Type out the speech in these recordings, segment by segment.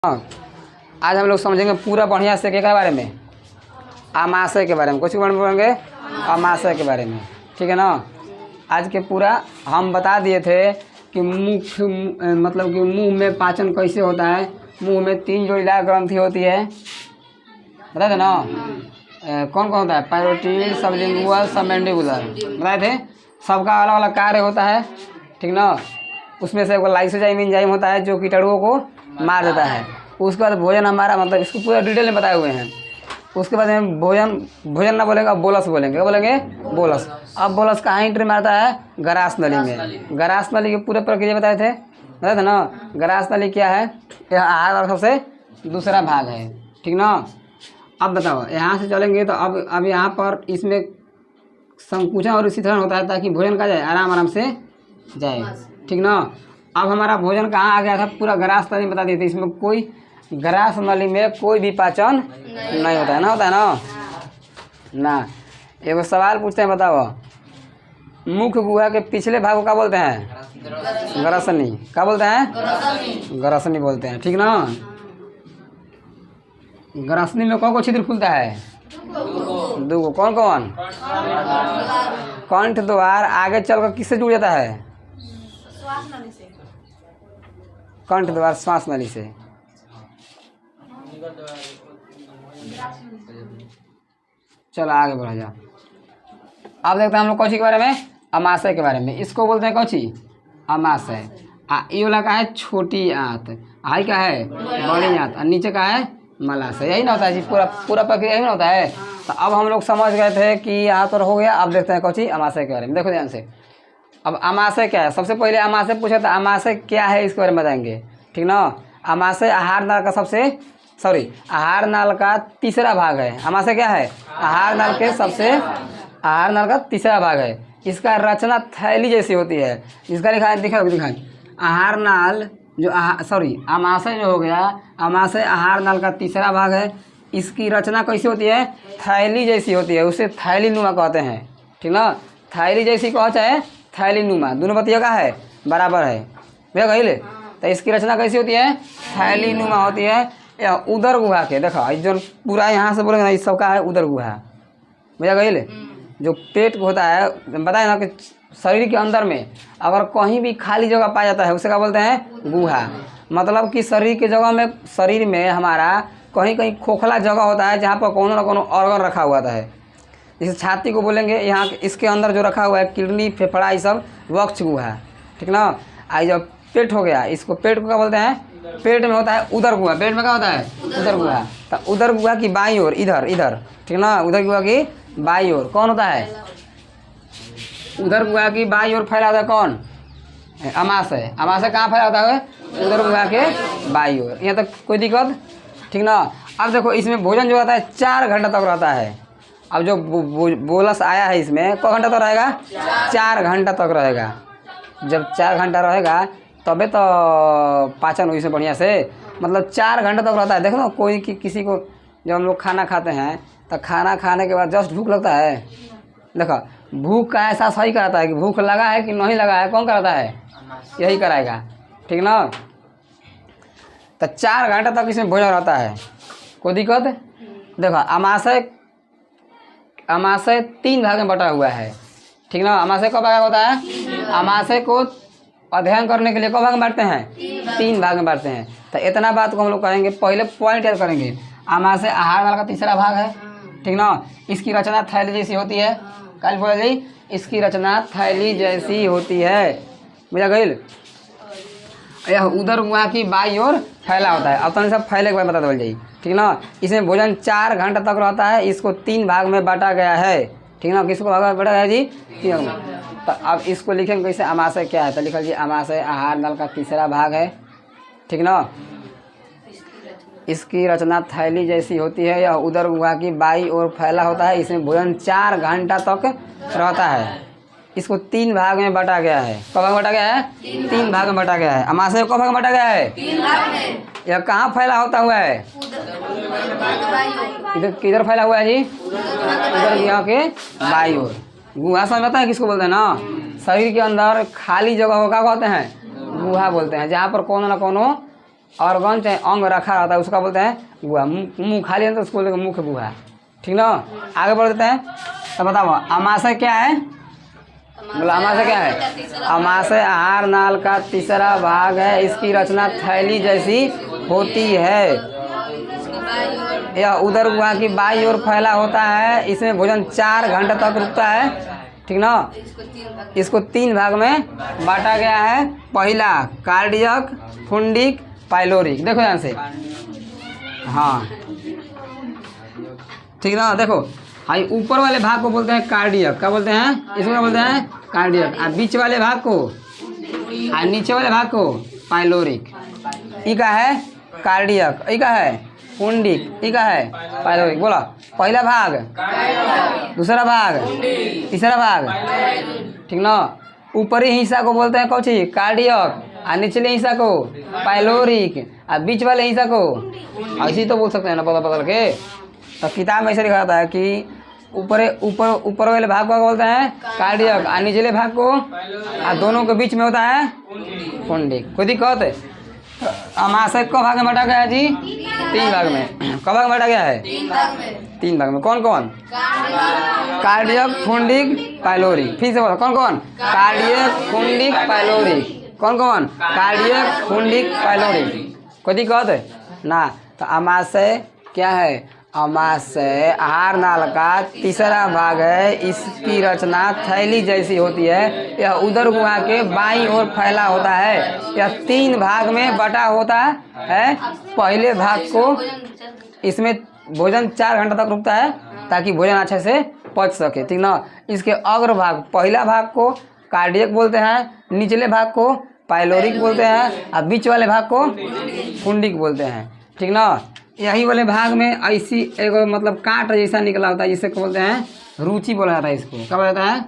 हाँ, आज हम लोग समझेंगे पूरा बढ़िया से के बारे में, आमाशय के बारे में। कुछ बोलेंगे आमाशय के बारे में, ठीक है ना। आज के पूरा हम बता दिए थे कि मुख्य मतलब कि मुंह में पाचन कैसे होता है। मुंह में 3 जोड़ीदार ग्रंथि होती है, बताए थे ना। कौन कौन होता है? पैरोटिड, सबलिंगुअल, सबमैंडिबुलर, बताए थे। सबका अलग अलग कार्य होता है, ठीक ना। उसमें से लाइसोजाइम एंजाइम होता है जो कीटाणुओं को मार देता है। उसके बाद भोजन हमारा मतलब इसको पूरा डिटेल में बताए हुए हैं। उसके बाद में भोजन ना बोलेंगे, अब बोलस बोलेंगे। क्या बोलेंगे? बोलस। अब बोलस कहाँ एंट्री मारता है? ग्रास नली में। ग्रास नली की पूरे प्रक्रिया बताए थे ना। ग्रास नली क्या है? यह आहार और सबसे दूसरा भाग है, ठीक ना। अब बताओ, यहाँ से चलेंगे तो अब यहाँ पर इसमें संकुचन और शीतलन होता है ताकि भोजन का जाए आराम से जाए, ठीक ना। अब हमारा भोजन कहाँ आ गया था? पूरा ग्रास नली बता दिए थे। इसमें कोई ग्रास नली में कोई भी पाचन नहीं होता है ना। होता है ना। एगो सवाल पूछते हैं, बताओ। मुख्य गुहा के पिछले भाग को क्या बोलते हैं? ग्रसनी। क्या बोलते हैं? ग्रसनी बोलते हैं, ठीक ना। ग्रसनी में कौन छिद्र खुलता है? 2। कौन कौन? कंठ द्वार आगे चलकर किससे जुड़ जाता है? कंठ द्वार श्वास नली से। चलो आगे बढ़ा जाओ। अब देखते हैं हम लोग कौची के बारे में, आमाशय के बारे में। इसको बोलते हैं कौची? आमाशय। ये वाला का है छोटी आंत, आई का है बड़ी आंत, और नीचे का है मलाशय। यही ना होता है जी, पूरा प्रक्रिया यही ना होता है। तो अब हम लोग समझ गए थे कि यहाँ पर हो गया। अब देखते हैं कौची आमाशय के बारे में। देखो ध्यान से। अब आमाशय क्या है? सबसे पहले आमाशय पूछा था, आमाशय क्या है इसके बारे में बताएंगे, ठीक ना। आमाशय आहार नाल का आहार नाल का तीसरा भाग है। आमाशय क्या है? आहार नाल का तीसरा भाग है। इसका रचना थैली जैसी होती है। इसका दिखाएं आहार नाल जो आमाशय जो हो गया, आमाशय आहार नाल का तीसरा भाग है। इसकी रचना कैसी होती है? थैली जैसी होती है। उसे थैली नुमा कहते हैं, ठीक ना। थैली जैसी कहो चाहे थैली नुमा, दोनों बतिया का है बराबर है, भैया कहिले। तो इसकी रचना कैसी होती है? थैली नुमा होती है। या उदर गुहा के देखो, जो पूरा यहाँ से बोलेंगे ना, इस सबका है उदर गुहा, भैया कहिले। जो पेट होता है, बताए ना कि शरीर के अंदर में अगर कहीं भी खाली जगह पाया जाता है उसे क्या बोलते हैं? गुहा। मतलब कि शरीर में हमारा कहीं कहीं खोखला जगह होता है जहाँ पर कोनो ना कोनो ऑर्गन रखा हुआ है। जैसे छाती को बोलेंगे, यहाँ इसके अंदर जो रखा हुआ है किडनी, फेफड़ा, ये सब वक्ष गुहा, ठीक ना। आई जब पेट हो गया, इसको पेट को क्या बोलते हैं? पेट में होता है उदर गुहा। पेट में क्या होता है? उदर गुहा। तो उदर गुहा की बाईं ओर इधर, ठीक ना। उदर गुहा की बाईं ओर कौन होता है? उदर गुहा की बाईं ओर फैला होता है कौन? आमाशय। आमाशय कहाँ फैला होता है? उदर गुहा के बाईं ओर। यहाँ तक कोई दिक्कत, ठीक ना। अब देखो, इसमें भोजन जो रहता है 4 घंटा तक रहता है। अब जो बोलस आया है इसमें कौ घंटा तक रहेगा? 4 घंटा तक रहेगा। जब 4 घंटा रहेगा तबे तो पाचन हुई से बढ़िया से, मतलब 4 घंटा तक रहता है। देखो ना, किसी को जब हम लोग खाना खाते हैं तो खाना खाने के बाद जस्ट भूख लगता है। देखो, भूख का एहसास सही कराता है कि भूख लगा है कि नहीं लगा है, कौन कराता है? यही कराएगा, ठीक ना। तो 4 घंटा तक इसमें भोजन रहता है, कोई दिक्कत? देखो, आमाशय 3 भाग में बटा हुआ है, ठीक ना। आमाशय कब भाग होता है? आमाशय को अध्ययन करने के लिए कब भाग में बांटते हैं? 3 भाग में बांटते हैं। तो इतना बात को हम लोग कहेंगे, पहले पॉइंट याद करेंगे। आमाशय आहार नाल का तीसरा भाग है, ठीक ना। इसकी रचना थैली जैसी होती है। कल बोला जाए, इसकी रचना थैली जैसी होती है, बुझा गई। यह उदर गुहा की बाईं ओर फैला होता है। अब तो सब फैले के बाद बता दो जाइए, ठीक ना। इसमें भोजन 4 घंटा तक रहता है। इसको 3 भाग में बांटा गया है, ठीक ना। किसको भाग में बांटा गया जी? 3 भाग में। तो अब इसको लिखेंगे कैसे? आमाशय क्या है? तो लिखा जी, आमाशय आहार नाल का तीसरा भाग है, ठीक ना। इसकी रचना थैली जैसी होती है। यह उदर गुहा की बाईं ओर फैला होता है। इसमें भोजन 4 घंटा तक रहता है। इसको 3 भाग में बांटा गया है। कब भाग में बांटा गया है? 3 भाग में बांटा गया है। आमाशय को भाग में बांटा गया है? 3 भाग में। यह कहाँ फैला होता हुआ है? इधर किधर फैला हुआ है जी? उदर गुहा के बाईं ओर। गुहा समझ आता है किसको बोलते हैं ना? शरीर के अंदर खाली जगह को क्या कहते हैं? गुहा बोलते हैं, जहाँ पर कोनो ना कोनो ऑर्गन चाहे अंग रखा रहता है उसका बोलते हैं गुहा। मुंह खाली है तो उसको बोलते हैं मुख्य गुहा। ठीक ना, आगे बढ़ देते हैं। तो बताओ अमाशय क्या है, बोला अमाशय क्या है। अमाशय आहार नाल का तीसरा भाग है, इसकी रचना थैली जैसी होती है, यह उदर गुहा की बाई ओर फैला होता है, इसमें भोजन 4 घंटे तक रुकता है। ठीक ना, इसको 3 भाग में बांटा गया है। पहला कार्डियक, फुंडिक, पाइलोरिक। देखो ध्यान से, हाँ ठीक ना। देखो हाई ऊपर वाले भाग को बोलते हैं कार्डियक, क्या बोलते हैं, इसको क्या बोलते हैं कार्डियक। और बीच वाले भाग को और नीचे वाले भाग को पाइलोरिक। ई का है कार्डियक, ई का है फुंडिक, ई का है पाइलोरिक। बोला पहला भाग, दूसरा भाग, तीसरा भाग। ठीक ना, ऊपरी हिस्सा को बोलते हैं कौची कार्डियक, और निचले हिस्सा को पाइलोरिक, और बीच वाले हिस्सा को ऐसे तो बोल सकते हैं ना बदल बदल के। तो किताब में ऐसे लिखा जाता है कि ऊपर वाले भाग को बोलते हैं कार्डियक, और निचले भाग को, और दोनों के बीच में होता है फुंडिक। कोई दिक्कत है। अमाशय को भाग में बांटा गया है जी 3 भाग में। कब भाग में बांटा गया है 3 भाग में। कौन कौन, कार्डियक, फुंडिक, पाइलोरिक। फिर से बोलो कौन कौन, कार्डियक, फुंडिक, पाइलोरिक। कौन कौन, कार्डियक, फुंडिक, पाइलोरिक। कोई दिक्कत है ना। तो अमाशय क्या है, अमाशय आहार नाल का तीसरा भाग है, इसकी रचना थैली जैसी होती है, यह उदर गुहा के बाईं ओर फैला होता है, यह 3 भाग में बटा होता है। पहले भाग को इसमें भोजन 4 घंटे तक रुकता है ताकि भोजन अच्छे से पच सके। ठीक ना, इसके अग्र भाग, पहला भाग को कार्डियक बोलते हैं, निचले भाग को पाइलोरिक बोलते हैं, और बीच वाले भाग को फुंडिक बोलते हैं। ठीक ना, यही वाले भाग में ऐसी एक मतलब कांट जैसा निकला होता है, जिसे बोलते हैं रुचि बोला जाता है। इसको क्या बोला जाता है,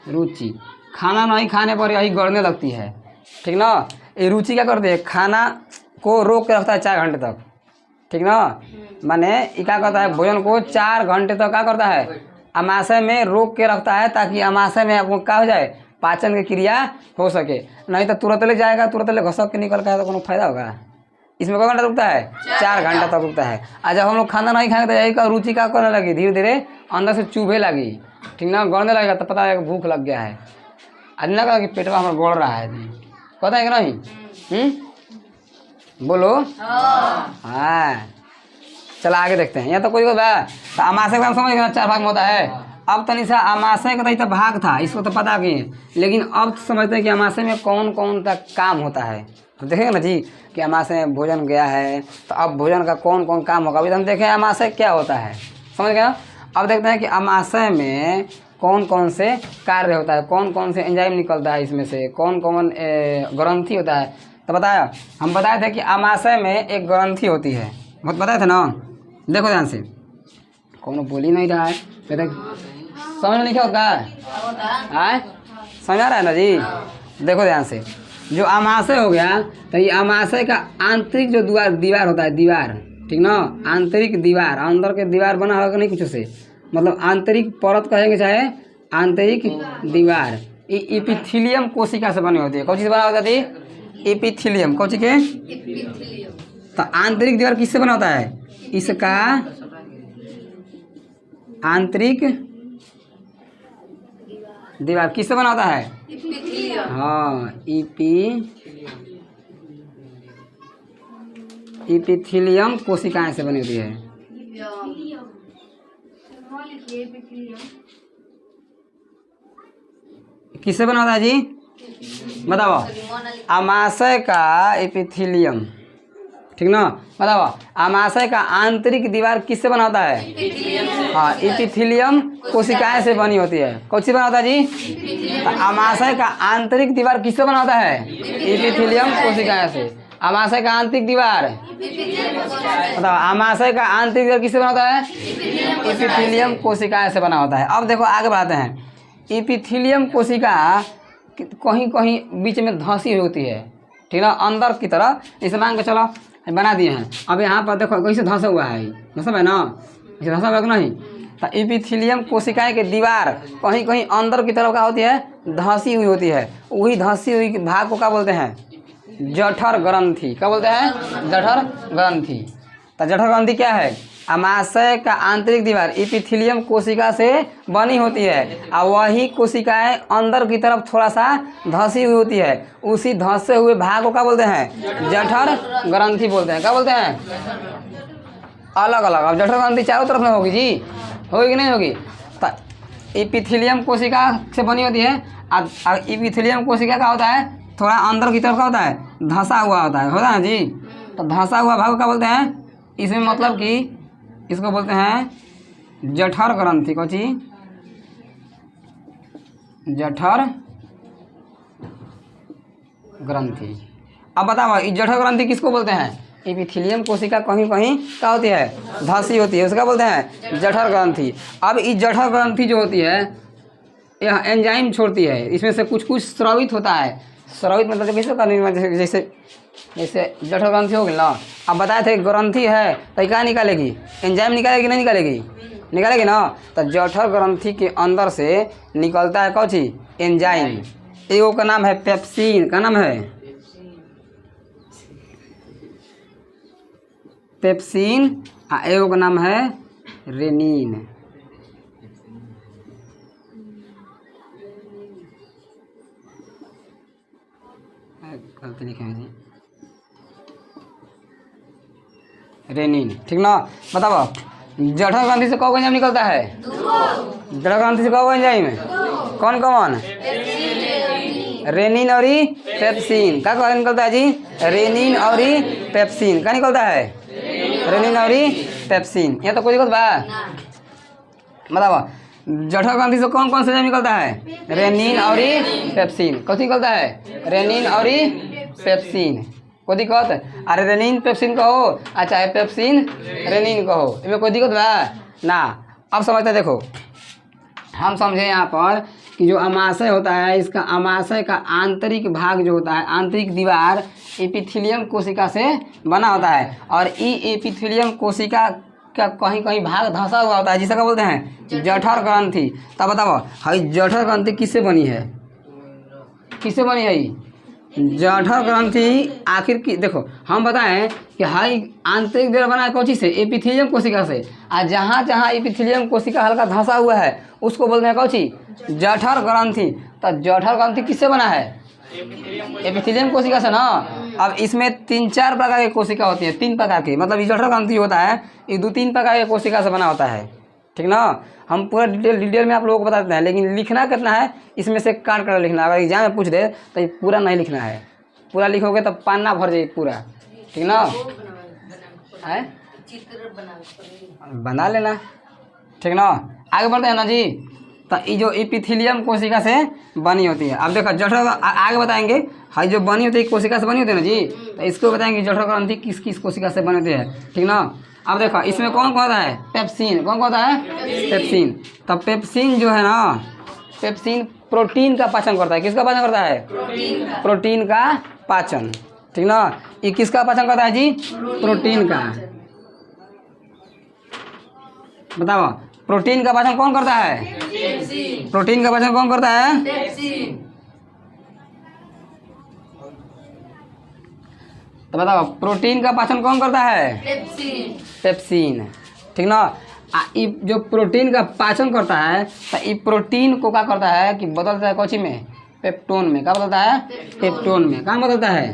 रुचि। खाना नहीं खाने पर यही गड़ने लगती है। ठीक ना, ये रुचि क्या करती है, खाना को रोक के रखता है 4 घंटे तक। ठीक ना, माने ये क्या करता है, भोजन को 4 घंटे तक क्या करता है, अमाशय में रोक के रखता है, ताकि अमाशय में आपको क्या हो जाए, पाचन की क्रिया हो सके। नहीं तो तुरंत ले जाएगा, तुरंत ले घसक के निकल का तो कोनो फायदा होगा। इसमें कब घंटा रुकता है, 4 घंटा तक रुकता है। और जब हम लोग खाना नहीं खाएंगे तो यही का रुचि क्या करने लगी, धीरे धीरे अंदर से चुभे लगी। ठीक ना, गड़ने लगेगा तो पता है भूख लग गया है। आज ना कहा कि पेटवा हमारा गड़ रहा है, पता है कि नहीं। बोलो हाँ, चला आगे देखते हैं। यहाँ तो कोई बात, तो अमाशय का समझ गए 4 भाग में होता है। अब तनी सा अमाशय का तो भाग था, इसको तो पता कि, लेकिन अब समझते हैं कि अमाशय में कौन कौन सा काम होता है। तो देखेंगे ना जी कि अमाशय में भोजन गया है, तो अब भोजन का कौन कौन काम होगा। अभी हम देखें अमाशय क्या होता है, समझ गया। अब देखते हैं कि अमाशय में कौन कौन से कार्य होता है, कौन कौन से एंजाइम निकलता है इसमें से, कौन कौन ग्रंथि होता है। तो बताया, हम बताए थे कि अमाशय में एक ग्रंथि होती है, बहुत बताए थे ना। देखो ध्यान से, कौन बोल ही नहीं रहा है, समझ में नहीं क्या होता है, समझ आ रहा है ना जी। देखो ध्यान से, जो अमाशय हो गया, तो ये अमाशय का आंतरिक जो दीवार होता है, दीवार। ठीक ना, आंतरिक दीवार, अंदर के दीवार बना होगा नहीं कुछ से, मतलब आंतरिक परत कहेंगे चाहे आंतरिक दीवार। ये एपिथेलियम कोशिका से बनी होती है। कौन चीज बना होता है, एपिथेलियम। कौन चीज के, तो आंतरिक दीवार किससे बना होता है, इसका आंतरिक दीवार किससे बना होता है, हाँ एपिथेलियम कोशिकाएं से बनी होती है। किससे बना होता है जी, बताओ। अमाशय का एपिथेलियम, ठीक ना, बताओ। अमाशय का आंतरिक दीवार किससे बना होता है, हाँ एपिथेलियम कोशिकाएं से बनी होती है। कौन सी बना होता है जी, अमाशय का आंतरिक दीवार किससे बना होता है, एपिथेलियम कोशिकाएं से। अमाशय का आंतरिक दीवार, बताओ अमाशय का आंतरिक दीवार किससे बना होता है, एपिथेलियम कोशिकाएं से बना होता है। अब देखो आगे बढ़ाते हैं। एपिथेलियम कोशिका कहीं कहीं बीच में धंसी हुई होती है, ठीक ना, अंदर की तरह। इसे मान के चलो बना दिए हैं। अब यहाँ पर देखो कैसे धंसा हुआ है, धंसा है ना, इसे धंसा हुआ कि नहीं। तो एपिथेलियम कोशिकाएं के दीवार कहीं कहीं अंदर की तरफ क्या होती है, धंसी हुई होती है। वही धंसी हुई भाग को क्या बोलते हैं, जठर ग्रंथि। क्या बोलते हैं? जठर ग्रंथि। तो जठर ग्रंथि क्या है? अमाशय का आंतरिक दीवार इपिथीलियम कोशिका से बनी होती है और वही कोशिकाएं अंदर की तरफ थोड़ा सा धंसी हुई होती है। उसी धंसे हुए भाग को क्या बोलते हैं? जठर ग्रंथि बोलते हैं। क्या बोलते हैं? अलग अलग। अब जठर ग्रंथि चारों तरफ में होगी जी, होगी कि नहीं होगी? तो इपिथीलियम कोशिका से बनी होती है और इपिथीलियम कोशिका का होता है थोड़ा अंदर की तरफ का होता है, धंसा हुआ होता है ना जी। तो धंसा हुआ भाग को क्या बोलते हैं? इसमें मतलब कि इसको बोलते हैं जठर ग्रंथि। कौन सी? जठर ग्रंथि। अब बताओ इस जठर ग्रंथि किसको बोलते हैं? इपिथीलियम कोशिका कहीं कहीं क्या होती है? धंसी होती है, उसका बोलते हैं जठर ग्रंथि। अब इस जठर ग्रंथि जो होती है यह एंजाइम छोड़ती है, इसमें से कुछ कुछ स्रावित होता है। स्रावित मतलब कैसे करने, जैसे जैसे जठर ग्रंथि हो गई ना। अब बताए थे ग्रंथि है तो क्या निकालेगी? एंजाइम निकालेगी, नहीं निकालेगी? निकालेगी ना। तो जठर ग्रंथि के अंदर से निकलता है कौन सी? एंजाइम। एगो का नाम है पेप्सिन। का नाम है? पेप्सिन। एगो का नाम है रेनिन। गलती लिखे हैं जी, रेनिन। ठीक ना। बताओ जठर ग्रंथि से कौन एंजाइम निकलता है? जठर ग्रंथि से कौन एंजाइम है? कौन कौन? रेनिन और पेप्सिन। क्या निकलता है जी? रेनिन और पेप्सिन। क्या निकलता है? रेनिन और पेप्सिन। यहाँ तो कोई दिक्कत बा? बताओ जठर ग्रंथि से कौन कौन सा एंजाइम निकलता है? रेनिन और पेप्सिन। कौन निकलता है? रेनिन और पेप्सिन। कोई दिक्कत? अरे रेनिन पेप्सिन कहो, अच्छा है पेप्सिन रेनिन कहो, इसमें कोई दिक्कत बा ना? अब समझते देखो, हम समझे यहाँ पर कि जो अमाशय होता है, इसका अमाशय का आंतरिक भाग जो होता है, आंतरिक दीवार एपिथेलियम कोशिका से बना होता है और ई एपिथेलियम कोशिका का कहीं कहीं भाग धंसा हुआ होता है, जिसे क्या बोलते हैं? जठर ग्रंथि। तब बताओ हाई जठर ग्रंथि किससे बनी है? किससे बनी है? जठर ग्रंथि आखिर की देखो, हम बताएं कि हाई आंतरिक दीवार बना है कौन चीज से? एपिथेलियम कोशिका से। और जहाँ जहाँ एपिथेलियम कोशिका हल्का धंसा हुआ है उसको बोलते हैं कौन सी? जठर ग्रंथि। तो जठर ग्रंथि किससे बना है? एपिथेलियम कोशिका से ना। अब इसमें 3-4 प्रकार की कोशिका होती है, 3 प्रकार की, मतलब जठर ग्रंथि होता है ये 2-3 प्रकार की कोशिका से बना होता है। ठीक ना। हम पूरा डिटेल में आप लोगों को बता देते हैं, लेकिन लिखना कितना है इसमें से काट कर लिखना। अगर एग्जाम में पूछ दे तो ये पूरा नहीं लिखना है, पूरा लिखोगे तो पन्ना भर जाए पूरा। ठीक ना है? बना लेना। ठीक ना। आगे बढ़ते हैं ना जी। तो ये जो एपिथेलियम कोशिका से बनी होती है। अब देखो जठर आगे बताएंगे, हाई जो बनी होती है कोशिका से बनी होती है ना जी, तो इसको बताएंगे जठर ग्रंथि किस किस कोशिका से बनी होती है। ठीक ना। अब देखो इसमें कौन कौन होता है? पेप्सिन। कौन कौन होता है? पेप्सिन। तब पेप्सिन जो है ना, पेप्सिन प्रोटीन का पाचन करता है। किसका पाचन करता है? प्रोटीन का पाचन। ठीक ना। ये किसका पाचन करता है जी? प्रोटीन का। बताओ प्रोटीन का पाचन कौन करता है? प्रोटीन का पाचन कौन करता है? तो बताओ प्रोटीन का पाचन कौन करता है? पेप्सिन। ठीक ना। जो प्रोटीन का पाचन करता है तो ये प्रोटीन को क्या करता है कि बदलता है कौची में? पेप्टोन में। क्या बदलता है? पेप्टोन में। कहाँ बदलता है?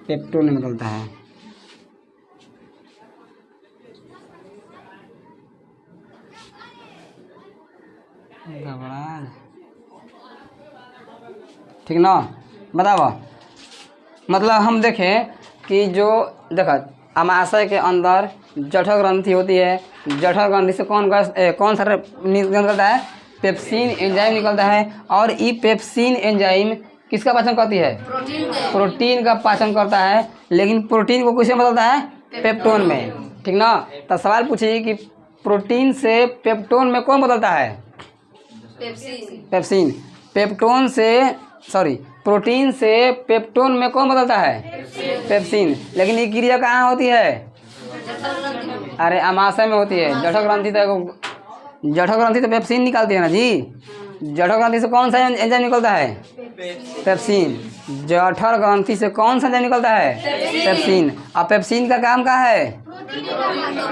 पेप्टोन में बदलता है। ठीक ना। बताओ मतलब हम देखें कि जो देखो अमाशय के अंदर जठर ग्रंथि होती है, जठर ग्रंथि से कौन सा निकलता है? पेप्सिन एंजाइम निकलता है। और ये पेप्सिन एंजाइम किसका पाचन करती है? प्रोटीन का पाचन करता है। लेकिन प्रोटीन को किसमें बदलता है? पेप्टोन में। ठीक ना। तो सवाल पूछिए कि प्रोटीन से पेप्टोन में कौन बदलता है? पेप्सिन। पेप्टोन से प्रोटीन से पेप्टोन में कौन बदलता है? पेप्सिन। लेकिन ये क्रिया कहाँ होती है? अरे अमाशय में होती है। जठर ग्रंथि तो जठर ग्रंथि से पेप्सिन निकालती है ना जी। जठर ग्रंथि से कौन सा एंजाइम निकलता है? पेप्सिन। जठर ग्रंथि से कौन सा एंजाइम निकलता है? पेप्सिन। अब पेप्सिन का काम क्या है?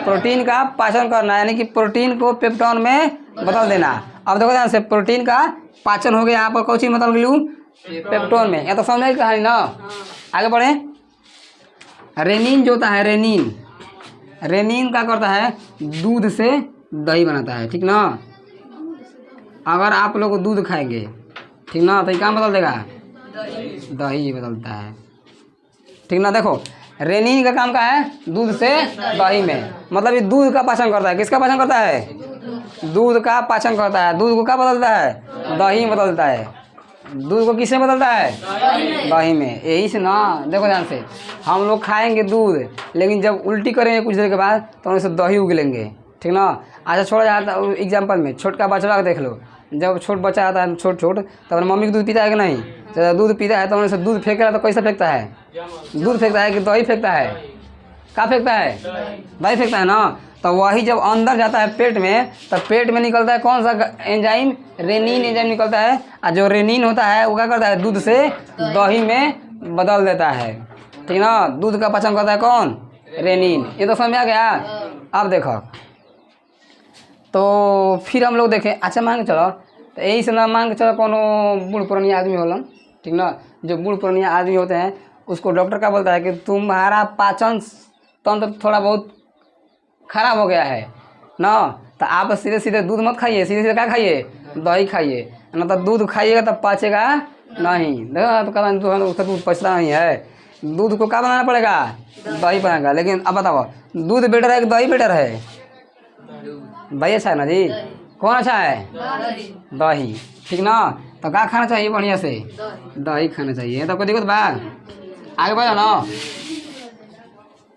प्रोटीन का पाचन करना, यानी कि प्रोटीन को पेप्टोन में बदल देना। अब देखो ध्यान से, प्रोटीन का पाचन हो गया, यहाँ पर कौन सी बदल गई? पेप्टोन में। या तो समझ कहानी ना। आगे बढ़े। रेनिन जो होता है, रेनिन, रेनिन क्या करता है? दूध से दही बनाता है, ठीक ना। अगर आप लोग दूध खाएंगे, ठीक ना, तो ये काम बदल देगा, दही बदलता है, ठीक ना। देखो रेनिन का काम क्या है? दूध से दही में, मतलब ये दूध का पाचन करता है। किसका पाचन करता है? दूध का पाचन करता है। दूध को क्या बदलता है? दही बदलता है। दूध को किससे बदलता है? दही में। यही से ना, देखो ध्यान से, हम लोग खाएंगे दूध, लेकिन जब उल्टी करेंगे कुछ देर के बाद तो उनसे दही उगलेंगे, ठीक ना। अच्छा छोड़ा जाता है एग्जाम्पल में, छोटका बच्चा देख लो, जब छोट बच्चा आता है छोट छोट, तो अपने मम्मी का दूध पीता है कि नहीं? जब दूध पीता है तो उन्हें से दूध फेंक रहा है, तो कैसे फेंकता है? दूध फेंकता है कि दही फेंकता है? क्या फेंकता है? दही फेंकता है ना। तो वही जब अंदर जाता है पेट में, तो पेट में निकलता है कौन सा एंजाइम? रेनिन एंजाइम निकलता है। और जो रेनिन होता है वो क्या करता है? दूध से दही में बदल देता है, ठीक ना। दूध का पाचन करता है कौन? रेनिन। ये तो समझ आ गया। अब देखो, तो फिर हम लोग देखें। अच्छा मान के चलो, तो यही से ना मान के चलो कोनो बूढ़ पुरानिया आदमी होला, ठीक ना। जो बूढ़ पुरानिया आदमी होते हैं उसको डॉक्टर क्या बोलता है कि तुम्हारा पाचन तंत्र थोड़ा बहुत खराब हो गया है ना, तो आप सीधे सीधे दूध मत खाइए, सीधे सीधे क्या खाइए? दही खाइए, ना तो दूध खाइएगा तब पचेगा नहीं। देखो तो कहता उसका दूध पचता नहीं है। दूध को क्या बनाना पड़ेगा? दही बनाएगा। लेकिन अब बताओ, दूध बेटर है कि दही बेटर है? दही अच्छा है ना जी। कौन अच्छा है? दही, ठीक ना। तो क्या खाना चाहिए? बढ़िया से दही खाना चाहिए। तो कोई दिक्कत बा? आगे बढ़ो ना,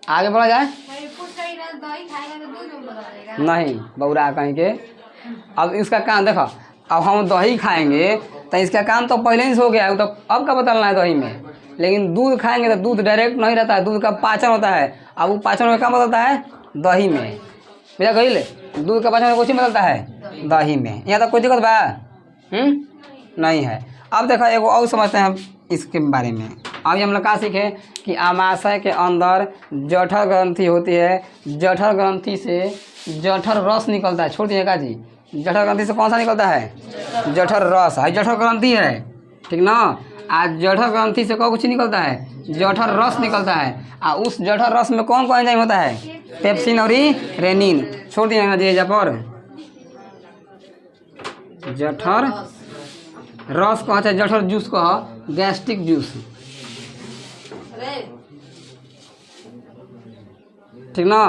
आगे बढ़ा जाए। नहीं बौरा कहीं के। अब इसका काम देखो, अब हम दही खाएंगे तो इसका काम तो पहले ही से हो गया है, तो अब क्या बदलना है दही में। लेकिन दूध खाएंगे तो दूध डायरेक्ट नहीं रहता है, दूध का पाचन होता है। अब वो पाचन में क्या बदलता है? दही में। भैया कही ले, दूध का पाचन में कुछ बदलता है? दही में। यहाँ तक कोई दिक्कत बा? नहीं है। अब देखो एक और समझते हैं हम इसके बारे में। अब हम लोग क्या सीखे कि आमाशय के अंदर जठर ग्रंथि होती है। जठर ग्रंथि से जठर रस निकलता है। छोड़ दिए का जी, जठर ग्रंथि से कौन सा निकलता है? जठर रस है। जठर ग्रंथि है, ठीक ना। आज जठर ग्रंथि से कौन कुछ निकलता है? जठर रस निकलता है। और उस जठर रस में कौन कौन एंजाइम होता है? पेप्सिन और रेनिन। छोड़ दिए ना जी पर जठर रस कहा चाहे जठर जूस कहा, गैस्ट्रिक जूस, ठीक ना।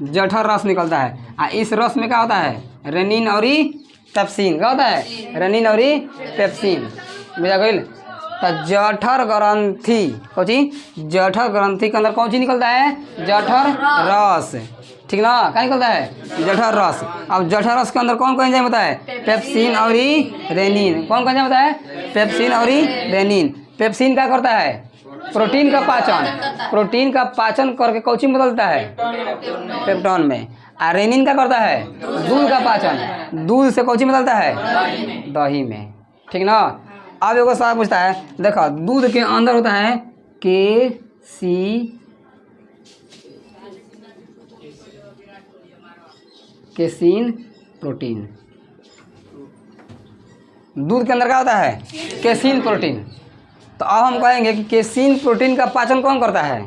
जठर रस निकलता है। और इस रस में क्या होता है? रेनिन और पेप्सिन। क्या होता है? रेनिन और पेप्सिन। बुझा गई। तो जठर ग्रंथि कौन चीज? जठर ग्रंथि के अंदर कौन चीज निकलता है? जठर रस, ठीक ना। क्या निकलता है? जठर रस। अब जठर रस के अंदर कौन कौन एंजाइम होता है? पेप्सिन और रेनिन। कौन कौन एंजाइम होता है? पेप्सिन और रेनिन। पेप्सिन क्या करता है? प्रोटीन का पाचन। प्रोटीन का पाचन करके कौची में बदलता है? पेप्टोन में। और रेनिन क्या करता है? दूध का पाचन। दूध से कौची में बदलता है? दही में, ठीक ना। अब एगो सवाल पूछता है, देखो दूध के अंदर होता है केसीन प्रोटीन। दूध के अंदर क्या होता है? Casein protein. तो अब हम कहेंगे कि केसीन प्रोटीन का पाचन कौन करता है?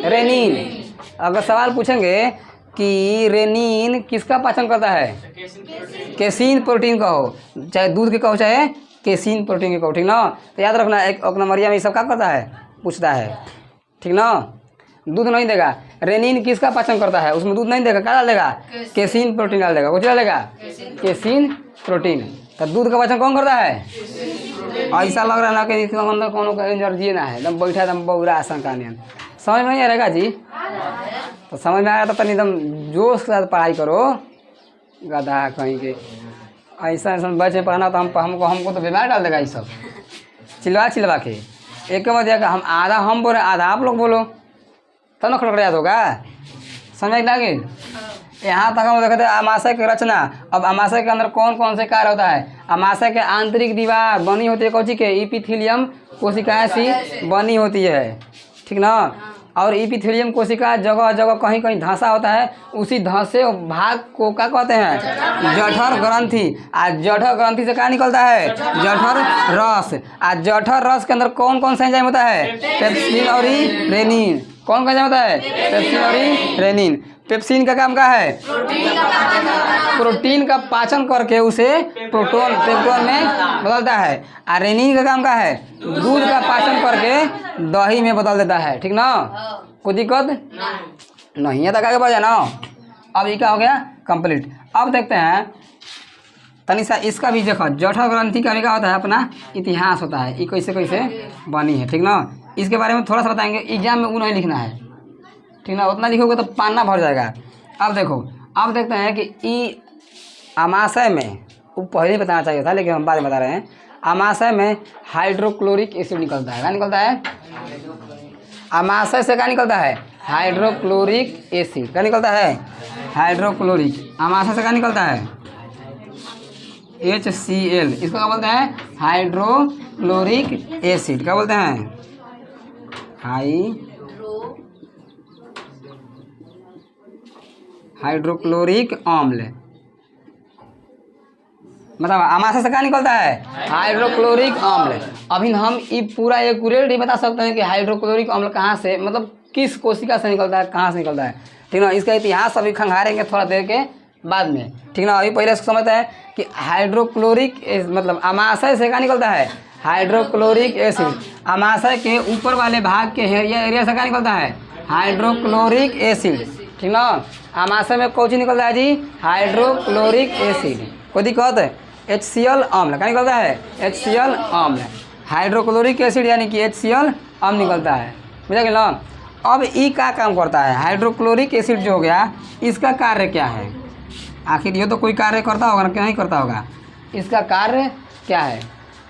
रेनिन। अगर सवाल पूछेंगे कि रेनिन किसका पाचन करता है? केसीन प्रोटीन का हो, चाहे दूध के कहो चाहे केसीन प्रोटीन के कहो, ठीक ना। तो याद रखना, एक नंबरिया में ये सब क्या करता है? पूछता है, ठीक ना। दूध नहीं देगा। रेनिन किसका पाचन करता है? उसमें दूध नहीं देगा, क्या डाल देगा? केसीन प्रोटीन डाल देगा। कुछ डालेगा? Casein protein. तो दूध का पाचन कौन करता है? ऐसा लग रहा है ना कि इसके अंदर कोनो एनर्जी ना है, एकदम बैठा एकदम बौरा आसन का नियन। समझ में नहीं आ रहेगा जी? तो समझ में आया तो एकदम जोश के साथ पढ़ाई करो, गधा कहीं के। ऐसा ऐसा बच्चे पढ़ना तो हमको तो बीमार डाल देगा ये सब, चिल्वा के। एक के बाद हम आधा हम बोले आधा आप लोग बोलो, तब ना खड़खड़ याद होगा। समझ लगे? यहाँ तक हम देखे थे आमाशय की रचना। अब आमाशय के अंदर कौन कौन से कार्य होता है? आमाशय के आंतरिक दीवार बनी होती है कौची के? इपिथीलियम कोशिकाएं सी बनी होती है, ठीक ना। और इपिथीलियम कोशिका जगह जगह कहीं कहीं धंसा होता है, उसी धंसे भाग को क्या कहते हैं? जठर ग्रंथि। आज जठर ग्रंथि से क्या निकलता है? जठर रस। आज जठर रस के अंदर कौन कौन सा एंजाइम होता है? पेप्सिन और रेनिन। कौन कौन सा होता है? पेप्सिन और रेनिन। पेप्सिन का काम क्या है? प्रोटीन का पाचन करके उसे पेप्टोन में बदलता है। और रेनिन का काम क्या है? दूध का पाचन करके दही में बदल देता है, ठीक ना। कोई दिक्कत नहीं है, तक आगे बढ़ जाए ना। अब ये क्या हो गया? कंप्लीट। अब देखते हैं तनिषा इसका भी देखो, जठर ग्रंथि का भी क्या होता है? अपना इतिहास होता है, ये कैसे कैसे बनी है, ठीक ना। इसके बारे में थोड़ा सा बताएंगे, एग्जाम में वो नहीं लिखना है, ठीक ना। उतना लिखोगे तो पाना भर जाएगा। अब देखो, अब देखते हैं कि ई आमाशय में, वो पहले ही बताना चाहिए था लेकिन हम बाद में बता रहे हैं। आमाशय में हाइड्रोक्लोरिक एसिड निकलता है। क्या निकलता है? आमाशय से क्या निकलता है? Hydrochloric acid. क्या निकलता है? हाइड्रोक्लोरिक। आमाशय से क्या निकलता है? HCl। इसको क्या बोलते हैं? Hydrochloric acid. क्या बोलते हैं? हाइड्रोक्लोरिक अम्ल। मतलब आमाशय से क्या निकलता है? हाइड्रोक्लोरिक अम्ल। अभी हम ये पूरा एक्यूरेट नहीं बता सकते हैं कि हाइड्रोक्लोरिक अम्ल कहाँ से, मतलब किस कोशिका से निकलता है, कहाँ से निकलता है, ठीक ना। इसका इतिहास अभी खंगारेंगे थोड़ा देर के बाद में, ठीक ना। अभी पहले समझते हैं कि हाइड्रोक्लोरिक मतलब आमाशय से क्या निकलता है? Hydrochloric acid. आमाशय के ऊपर वाले भाग के एरिया से क्या निकलता है? हाइड्रोक्लोरिक एसिड, ठीक ना। आमाशय में कौन सी निकलता है जी? Hydrochloric acid. कोई दिक्कत है? HCl अम्ल। क्या निकलता है? HCl अम्ल। हाइड्रोक्लोरिक एसिड यानी कि HCl अम्ल निकलता है, बुझा गया ना। अब ई क्या काम करता है? हाइड्रोक्लोरिक एसिड जो हो गया, इसका कार्य क्या है? आखिर ये तो कोई कार्य करता होगा ना, क्या नहीं करता होगा? इसका कार्य क्या है,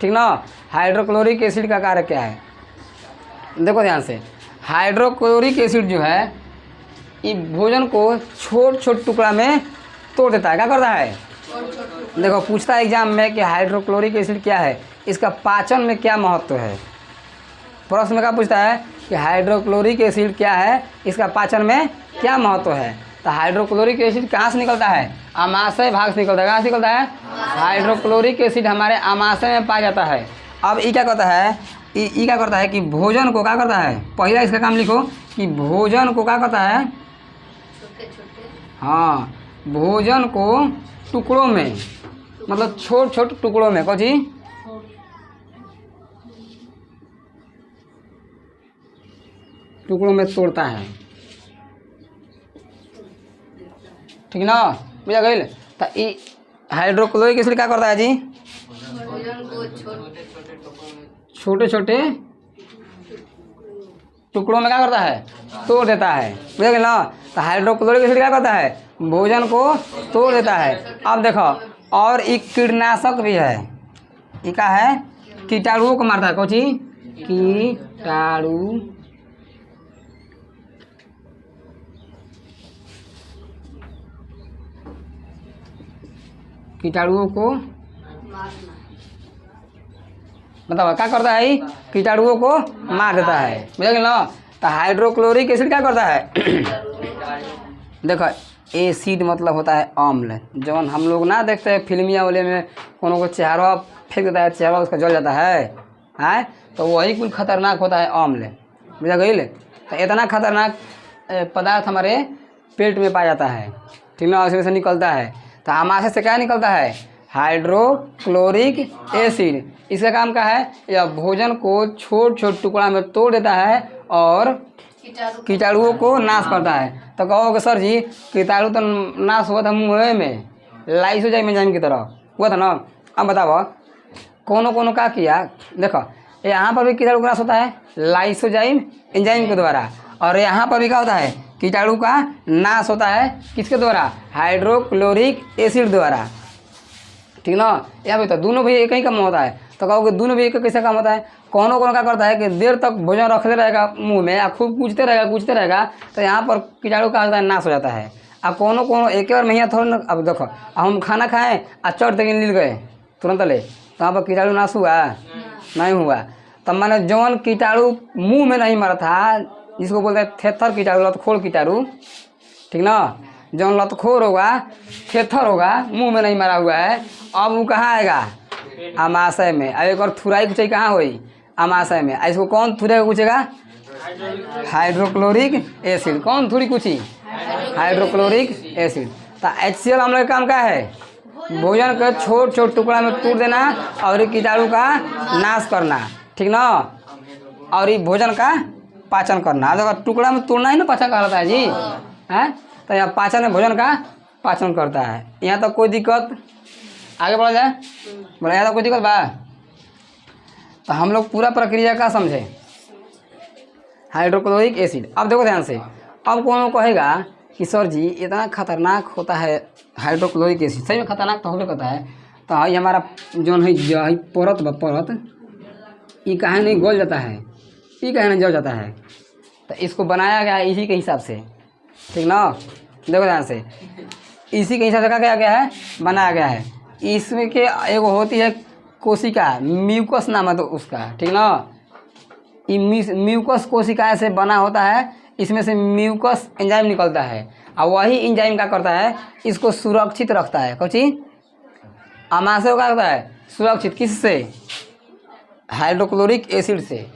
ठीक ना। हाइड्रोक्लोरिक एसिड का कार्य क्या है? देखो ध्यान से, हाइड्रोक्लोरिक एसिड जो है ये भोजन को छोट छोट टुकड़ा में तोड़ देता है। क्या करता है? देखो पूछता है एग्जाम में कि हाइड्रोक्लोरिक एसिड क्या है, इसका पाचन में क्या महत्व है। प्रश्न में क्या पूछता है कि हाइड्रोक्लोरिक एसिड क्या है, इसका पाचन में क्या महत्व है। तो हाइड्रोक्लोरिक एसिड कहाँ से निकलता है? आमाशय भाग से निकलता है। कहाँ से निकलता है? हाइड्रोक्लोरिक एसिड हमारे आमाशय में पाया जाता है। अब ये क्या करता है? ये क्या करता है कि भोजन को क्या करता है? पहला इसका काम लिखो कि भोजन को क्या करता है? हाँ, भोजन को टुकड़ों में, मतलब छोट छोट टुकड़ों में, कौन जी? टुकड़ों में तोड़ता है, ठीक ना। बुझा गई। तो ये हाइड्रोक्लोरिक एसिड क्या करता है जी? छोटे छोटे टुकड़ों में क्या करता है? तोड़ देता है, बुझा गया ना। तो हाइड्रोक्लोरिक एसिड क्या करता है? भोजन को तोड़ देता है। अब देखो, और एक कीटनाशक भी है। ये क्या है? कीटाणुओं को मारता है। कौन सी? कीटाणुओं को मतलब क्या करता है? कीटाणुओं को मार देता है, बुझा गया ना। तो हाइड्रोक्लोरिक एसिड क्या करता है? देखो, एसिड मतलब होता है अम्ल। जब हम लोग ना देखते हैं फिल्मिया वाले में, कोनो को चेहरा फेंक देता है, चेहरा उसका जल जाता है, तो वही कुछ खतरनाक होता है अम्ल, बुझा गई। तो इतना खतरनाक पदार्थ हमारे पेट में पाया जाता है, ठीक ना। उसमें से निकलता है। तो आमाशय से क्या निकलता है? Hydrochloric acid. इसका काम क्या है? यह भोजन को छोट छोट टुकड़ा में तोड़ देता है और कीटाणुओं को नाश करता है। तो कहोगे सर जी कीटाणु तो नाश हुआ था मुँह में, लाइसोजाइम एंजाइम की तरह हुआ था ना। अब बताओ कोनो कोनो क्या किया? देखो यहाँ पर भी कीटाणु का नाश होता है लाइसोजाइम एंजाइम के द्वारा, और यहाँ पर भी क्या होता है? कीटाणु का नाश होता है किसके द्वारा? हाइड्रोक्लोरिक एसिड द्वारा, ठीक ना। यहाँ भी तो दोनों भी एक ही काम होता है। तो कहोगे दोनों भी एक कैसे काम होता है? कोनो कोनो क्या करता है कि देर तक भोजन रखते रहेगा मुंह में या खूब कूचते रहेगा, तो यहाँ पर कीटाणु का होता है नाश हो जाता है। अब कोनो कोनो एक बार में यहाँ थोड़ा ना, अब देखो अब हम खाना खाएं आ चट तक नील गए तुरंत ले, तो वहाँ पर कीटाणु नाश हुआ नहीं हुआ। तब मैंने जौन कीटाणु मुंह में नहीं मरा था, जिसको बोलते हैं थेथर कीटाणु, लतखोर कीटाणु, ठीक ना, जौन लतखोर होगा थेथर होगा मुंह में नहीं मरा हुआ है, अब वो कहाँ आएगा? आमाशय में। अब एक और थुराई कुचाई कहाँ हुई? आमाशय में। इसको कौन थुराई पूछेगा? Hydrochloric acid. कौन थोड़ी कुछ ही? Hydrochloric acid. तो HCl अम्ल का काम क्या है? भोजन के छोट छोट टुकड़ा में तोड़ देना और कीटाणु का नाश करना, ठीक ना, और ये भोजन का पाचन करना। अगर टुकड़ा में तोड़ना ही ना पाचन कहलाता है जी, है तो यहाँ पाचन में भोजन का पाचन करता है। यहाँ तक कोई दिक्कत? आगे बढ़ा जाए, बोला यहाँ तक कोई दिक्कत बा? तो हम लोग पूरा प्रक्रिया का समझे। Hydrochloric acid. अब देखो ध्यान से, अब कौन कहेगा कि सर जी इतना खतरनाक होता है हाइड्रोक्लोरिक एसिड? सही में खतरनाक तो होबे करता है। तो ये हमारा जो है परत ब परत, ये कहाँ नहीं गल जाता है, ये कहाँ नहीं जल जाता है, तो इसको बनाया गया है इसी के हिसाब से, ठीक ना। देखो ध्यान से, इसी के हिसाब से क्या गया है? बनाया गया है। इसमें के एगो होती है कोशिका, म्यूकस नाम है तो उसका, ठीक ना। म्यूकस कोशिका से बना होता है, इसमें से म्यूकस एंजाइम निकलता है और वही एंजाइम क्या करता है? इसको सुरक्षित रखता है। कौन चीज? आमाशय क्या होता है? सुरक्षित। किससे? हाइड्रोक्लोरिक एसिड से,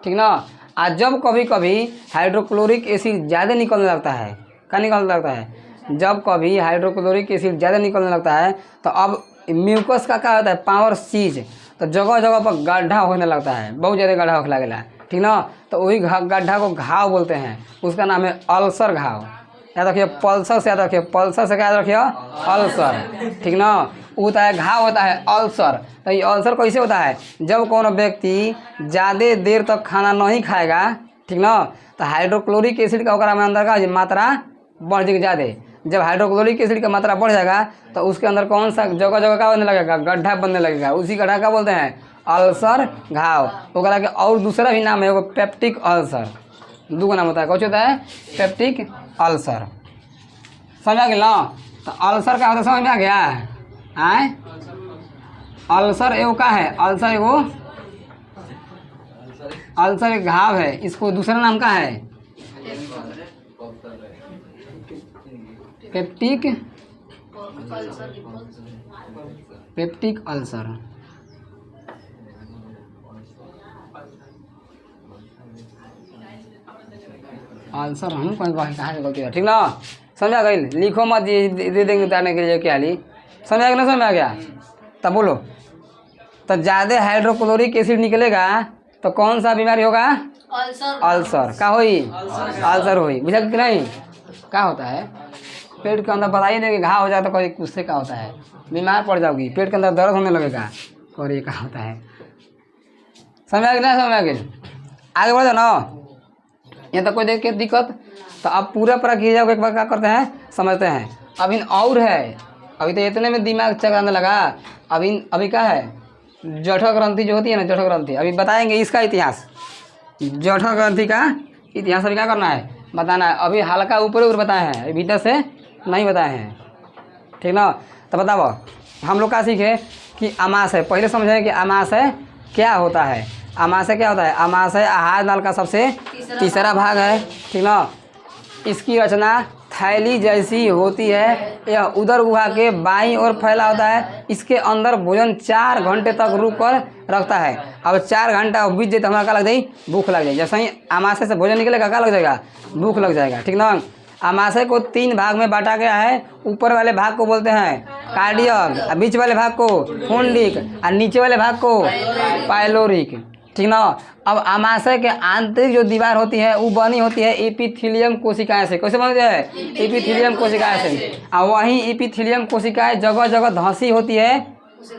ठीक ना। आज जब कभी कभी हाइड्रोक्लोरिक एसिड ज़्यादा निकलने लगता है, क्या निकलने लगता है? जब कभी हाइड्रोक्लोरिक एसिड ज़्यादा निकलने लगता है तो अब म्यूकस का क्या होता है? पावर चीज, तो जगह जगह पर गड्ढा होने लगता है, बहुत ज़्यादा गड्ढा होने लगेगा, ठीक ना। तो वही गड्ढा को घाव बोलते हैं, उसका नाम है अल्सर घाव। याद रखिए, पल्सर से याद रखिए, पल्सर से क्या याद रखिए? अल्सर, ठीक ना। वो होता है घाव, होता है अल्सर। तो ये अल्सर कैसे होता है? जब कोनो व्यक्ति ज़्यादा देर तक खाना नहीं खाएगा, ठीक ना, तो हाइड्रोक्लोरिक एसिड का ओकरा में अंदर का मात्रा बढ़ जाएगी ज़्यादा। जब हाइड्रोक्लोरिक एसिड का मात्रा बढ़ जाएगा तो उसके अंदर कौन सा जगह जगह का बनने लगेगा? गड्ढा बनने लगेगा। उसी गड्ढा का बोलते हैं अल्सर घाव। ओकरा के और दूसरा भी नाम है, वो पेप्टिक अल्सर। दो नाम होता है। कौन होता है? Peptic ulcer. समझ आ गया? तो अल्सर का होता है, समझ में आ गया? आए अल्सर एगो का है? अल्सर एगो अल्सर एक घाव है, इसको दूसरा नाम का है पेप्टिक अल्सर। अल्सर हम कहीं कहाँ से गलती है, ठीक ना। समझा गई? लिखो मत, दे देंगे उतारने के लिए क्या ली। समझा गया ना? समझ आ गया? तब बोलो। तो ज़्यादा हाइड्रोक्लोरिक एसिड निकलेगा तो कौन सा बीमारी होगा? अल्सर का होई? अल्सर होई। बुझा कि नहीं? क्या होता है? पेट के अंदर बताइए नहीं कि घाव हो जाए तो कोई उससे क्या होता है? बीमार पड़ जाओगी, पेट के अंदर दर्द होने लगेगा, और ये क्या होता है? समझ आ गया? समझ आ गया? आगे बढ़ जाओ ना। यहाँ तक कोई देख के दिक्कत? तो अब पूरा प्रक्रिया को एक बार क्या करते हैं, समझते हैं। अभी और है, अभी तो इतने में दिमाग चकराने लगा। अभी क्या है? जठर ग्रंथि जो होती है ना, जठर ग्रंथि, अभी बताएंगे इसका इतिहास। जठर ग्रंथि का इतिहास अभी क्या करना है? बताना है। अभी हल्का ऊपर ऊपर बताए हैं, भीतर से नहीं बताए हैं, ठीक ना। तो बताओ हम लोग क्या सीखे कि आमाशय, पहले समझें कि आमाशय क्या होता है। आमाशय क्या होता है? आमाशय आहार नाल का सबसे तीसरा भाग है, ठीक ना। इसकी रचना थैली जैसी होती है। यह उदर गुहा के बाईं ओर फैला होता है। इसके अंदर भोजन 4 घंटे तक रुक कर रखता है। अब 4 घंटा बीत जाए तो हमारा क्या लग जाए? भूख लग जाए। जैसे ही आमाशय से भोजन निकलेगा क्या लग जाएगा? भूख लग जाएगा, ठीक ना। आमाशय को 3 भाग में बांटा गया है। ऊपर वाले भाग को बोलते हैं कार्डियक, बीच वाले भाग को पुंडिक और नीचे वाले भाग को पाइलोरिक, ठीक ना। अब आमाशय के आंतरिक जो दीवार होती है वो बनी होती है एपिथेलियम कोशिकाएं से। कैसे बनती है? एपिथेलियम कोशिकाएं से। और वहीं एपिथेलियम कोशिकाएं जगह जगह धंसी होती है,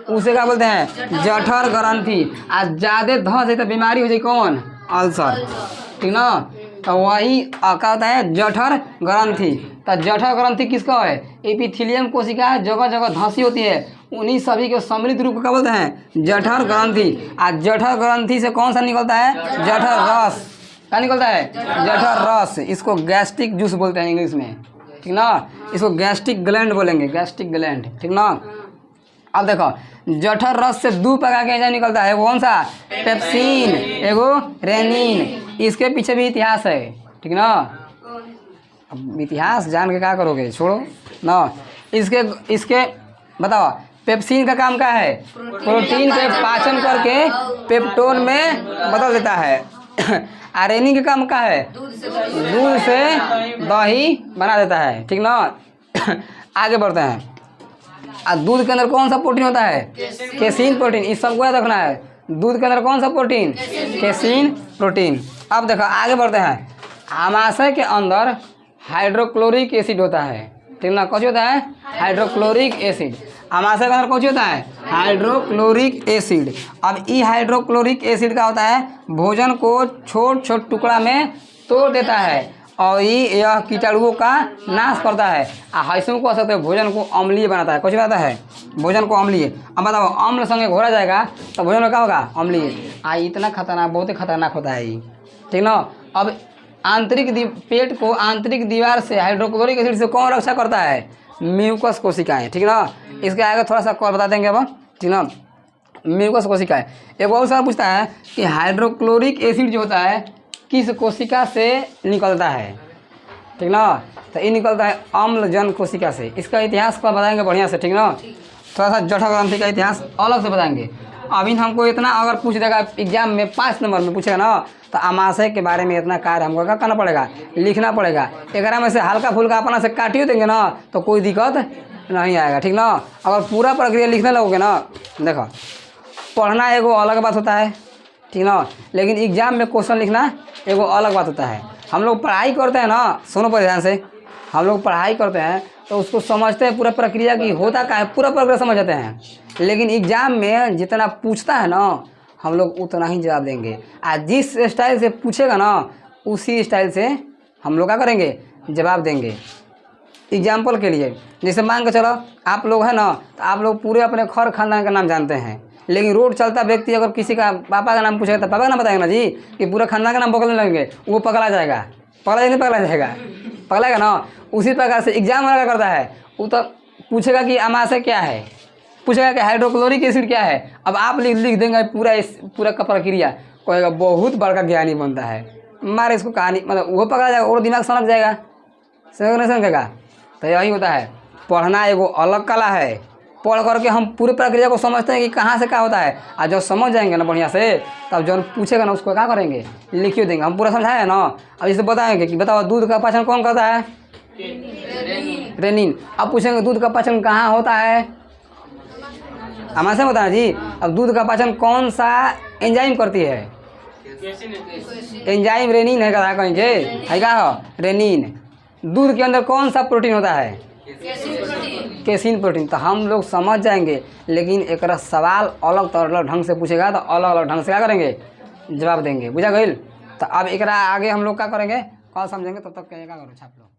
उसे क्या बोलते हैं? जठर ग्रंथि। आज ज़्यादा धंस है तो बीमारी हो जाए कौन? अल्सर, ठीक ना। तो वही क्या होता है? जठर ग्रंथि। तो जठर ग्रंथि किसका है? एपिथेलियम कोशिका जगह जगह धंसी होती है, उन्हीं सभी के सम्मिलित रूप का बोलते हैं जठर ग्रंथि। आज जठर ग्रंथि से कौन सा निकलता है? जठर रस। क्या निकलता है? जठर रस। इसको गैस्ट्रिक जूस बोलते हैं इंग्लिश में। ठीक ना। इसको गैस्ट्रिक ग्लैंड बोलेंगे, गैस्ट्रिक ग्लैंड, ठीक ना। अब देखो जठर रस से 2 प्रकार के एंजाइम निकलता है, कौन सा, पेप्सिन, एगो रेनिन। इसके पीछे भी इतिहास है, ठीक ना। अब इतिहास जान के क्या करोगे, छोड़ो ना। इसके बताओ पेप्सिन का काम क्या है, प्रोटीन के पाचन करके पेप्टोन में बदल देता है। रेनिन का काम क्या है, दूध से दही बना देता है, ठीक ना। आगे बढ़ते हैं। दूध के अंदर कौन सा प्रोटीन होता है, केसिन प्रोटीन। इस सबको याद रखना है, दूध के अंदर कौन सा प्रोटीन, केसिन प्रोटीन। अब देखो आगे बढ़ते हैं। आमाशय के अंदर हाइड्रोक्लोरिक एसिड होता है, ठीक ना। कौन होता है, हाइड्रोक्लोरिक एसिड। आमाशय के अंदर कौन होता है, हाइड्रोक्लोरिक एसिड। अब ये हाइड्रोक्लोरिक एसिड का होता है, भोजन को छोट छोट टुकड़ा में तोड़ देता है और यह कीटाणुओं का नाश करता है। हैसम को सकते भोजन को अम्लीय बनाता है, कुछ बनाता है भोजन को अम्लीय। अब बताओ अम्ल संगे घोरा जाएगा तो भोजन में क्या होगा, अम्लीय। इतना खतरनाक, बहुत ही खतरनाक होता है ये, ठीक ना। अब पेट को आंतरिक दीवार से हाइड्रोक्लोरिक एसिड से कौन रक्षा करता है, म्यूकस कोशिकाएं, ठीक ना। इसके आगे थोड़ा सा बता देंगे अब, ठीक ना। म्यूकस कोशिकाएं। एक बहुत सारा पूछता है कि हाइड्रोक्लोरिक एसिड जो होता है किस कोशिका से निकलता है, ठीक ना। तो ये निकलता है अम्लजन कोशिका से। इसका इतिहास को बताएंगे बढ़िया से, ठीक ना। थोड़ा सा जठर ग्रंथि का इतिहास अलग से बताएंगे। अभी हमको इतना अगर पूछ देगा एग्जाम में 5 नंबर में पूछेगा ना, तो आमाशय के बारे में इतना कार्य हमको क्या करना पड़ेगा, लिखना पड़ेगा। 11 में से हल्का फुल्का अपना से काटियो देंगे ना तो कोई दिक्कत नहीं आएगा, ठीक ना। अगर पूरा प्रक्रिया लिखने लगोगे ना, देखो पढ़ना एगो अलग बात होता है, ठीक ना, लेकिन एग्जाम में क्वेश्चन लिखना एगो अलग बात होता है। हम लोग पढ़ाई करते हैं ना, सुनो पर ध्यान से, हम लोग पढ़ाई करते हैं तो उसको समझते हैं पूरा प्रक्रिया की होता क्या है, पूरा प्रक्रिया समझ जाते हैं। लेकिन एग्जाम में जितना पूछता है ना हम लोग उतना ही जवाब देंगे। जिस स्टाइल से पूछेगा ना उसी स्टाइल से हम लोग क्या करेंगे, जवाब देंगे। एग्जाम्पल के लिए जैसे मान के चलो आप लोग है ना, तो आप लोग पूरे अपने खर खानदान का नाम जानते हैं, लेकिन रोड चलता व्यक्ति अगर किसी का पापा का नाम पूछेगा तो पापा का नाम बताएगा ना जी, कि पूरा खानदान का नाम पकड़ने लगेंगे, वो पकड़ा जाएगा, पकड़ा जाएगा, पकड़ेगा ना। उसी प्रकार से एग्जाम वाला करता है, वो तो पूछेगा कि आमाशय क्या है, पूछेगा कि हाइड्रोक्लोरिक एसिड क्या है। अब आप लिख देंगे पूरा का प्रक्रिया, कहेगा बहुत बड़का ज्ञानी बनता है, मारे इसको कहानी, मतलब वो पकड़ा जाएगा और दिमाग समझ जाएगा, समझ नहीं समझेगा। तो यही होता है, पढ़ना एगो अलग कला है। पढ़ करके हम पूरी प्रक्रिया को समझते हैं कि कहाँ से क्या होता है, और जब समझ जाएंगे ना बढ़िया से, तब जो पूछेगा ना उसको क्या करेंगे, लिखिए देंगे। हम पूरा समझाए ना, अब इसे बताएंगे कि बताओ दूध का पाचन कौन करता है, रेनिन। अब पूछेंगे दूध का पाचन कहाँ होता है, आमाशय में बताना जी। अब दूध का पाचन कौन सा एंजाइम करती है, एंजाइम रेनिन है, कहा कहेंगे है क्या हो, रेनिन। दूध के अंदर कौन सा प्रोटीन होता है, केसिन प्रोटीन। तो हम लोग समझ जाएंगे, लेकिन एक सवाल अलग अलग ढंग से पूछेगा तो अलग अलग ढंग से क्या करेंगे, जवाब देंगे, बुझा गई। तो अब एक आगे हम लोग क्या करेंगे, कल समझेंगे, तब तक क्या करो छाप लो।